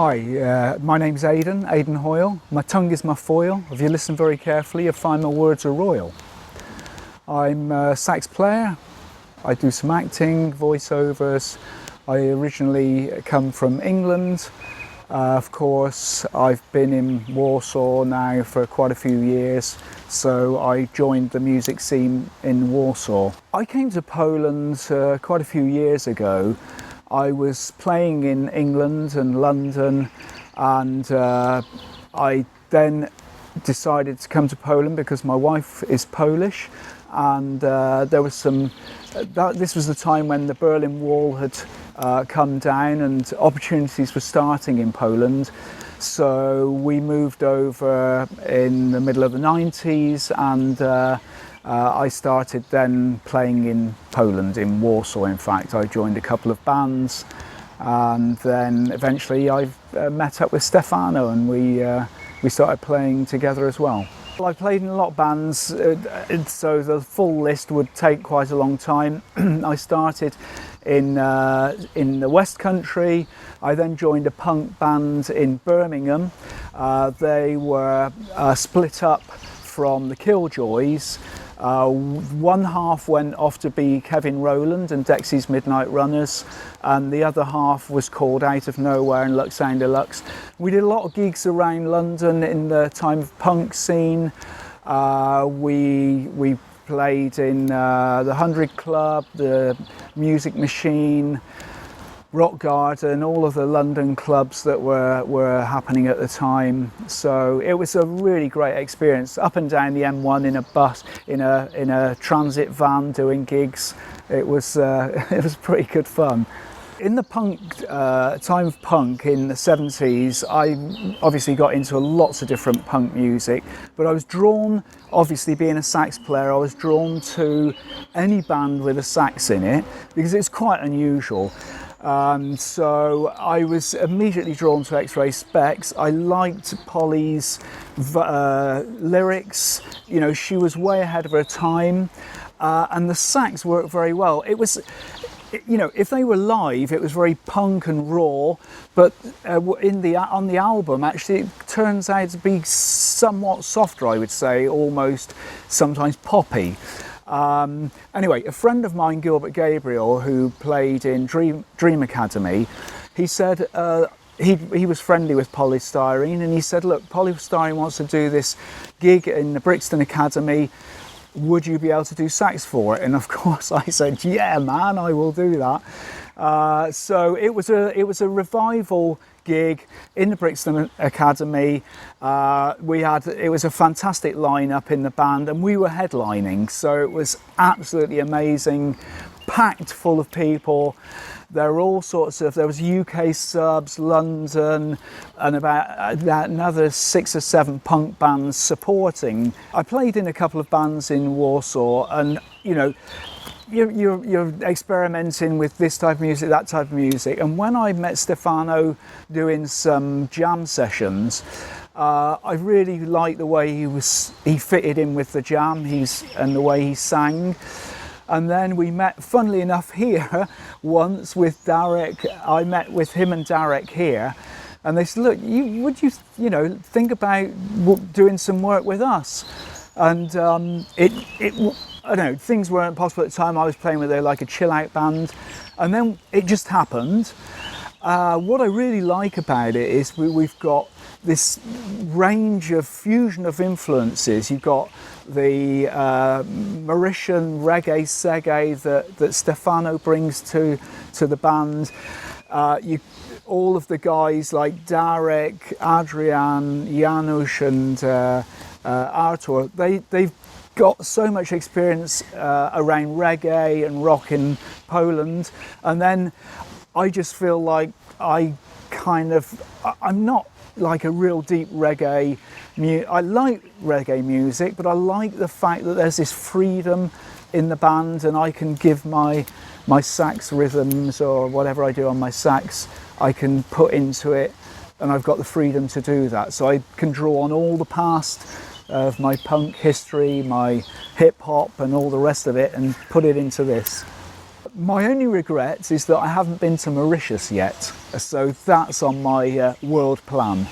Hi, my name's Aidan Hoyle. My tongue is my foil. If you listen very carefully, you'll find my words are royal. I'm a sax player. I do some acting, voiceovers. I originally come from England. Of course, I've been in Warsaw now for quite a few years, so I joined the music scene in Warsaw. I came to Poland quite a few years ago. I was playing in England and London, and I then decided to come to Poland because my wife is Polish, and there was this was the time when the Berlin Wall had come down and opportunities were starting in Poland. So we moved over in the middle of the 90s, and I started then playing in Poland, in Warsaw. In fact, I joined a couple of bands, and then eventually I met up with Stefano, and we started playing together as well. I played in a lot of bands, so the full list would take quite a long time. I started in the West Country. I then joined a punk band in Birmingham. They were split up from the Killjoys. One half went off to be Kevin Rowland and Dexy's Midnight Runners, and the other half was called Out of Nowhere and Lux Sound Deluxe. We did a lot of gigs around London in the time of punk scene. We played in the 100 Club, the Music Machine, Rock Garden, all of the London clubs that were happening at the time. So it was a really great experience, up and down the M1 in a bus, in a transit van, doing gigs. It was pretty good fun. In the time of punk in the 70s, I obviously got into lots of different punk music, but I was drawn, obviously being a sax player, I was drawn to any band with a sax in it because it's quite unusual. So I was immediately drawn to X-Ray Spex. I liked Polly's lyrics. You know, she was way ahead of her time, and the sax worked very well. It was, you know, if they were live, it was very punk and raw, but on the album, actually, it turns out to be somewhat softer, I would say, almost sometimes poppy. Anyway, a friend of mine, Gilbert Gabriel, who played in Dream Academy, he said he was friendly with Polystyrene, and he said, look, Polystyrene wants to do this gig in the Brixton Academy. Would you be able to do sax for it? And of course I said, yeah, man, I will do that. So it was a revival gig in the Brixton Academy. It was a fantastic lineup in the band, and we were headlining, so it was absolutely amazing, packed full of people. There were all sorts of, there was UK subs, London, and about another 6 or 7 punk bands supporting. I played in a couple of bands in Warsaw, and you know, you're experimenting with this type of music, that type of music. And when I met Stefano doing some jam sessions, I really liked the way he fitted in with the jam, and the way he sang. And then we met, funnily enough, here once with Derek. I met with him and Derek here, and they said, look, would you think about doing some work with us? And I don't know, things weren't possible at the time. I was playing with like a chill out band, and then it just happened. What I really like about it is we've got this range of fusion of influences. You've got the Mauritian reggae sege that Stefano brings to the band. All of the guys like Darek, Adrian, Janusz, and Artur, they've got so much experience around reggae and rock in Poland, and then I just feel like I'm not like a real deep reggae. I like reggae music, but I like the fact that there's this freedom in the band, and I can give my sax rhythms or whatever I do on my sax, I can put into it, and I've got the freedom to do that. So I can draw on all the past of my punk history, my hip hop and all the rest of it, and put it into this. My only regret is that I haven't been to Mauritius yet, so that's on my world plan.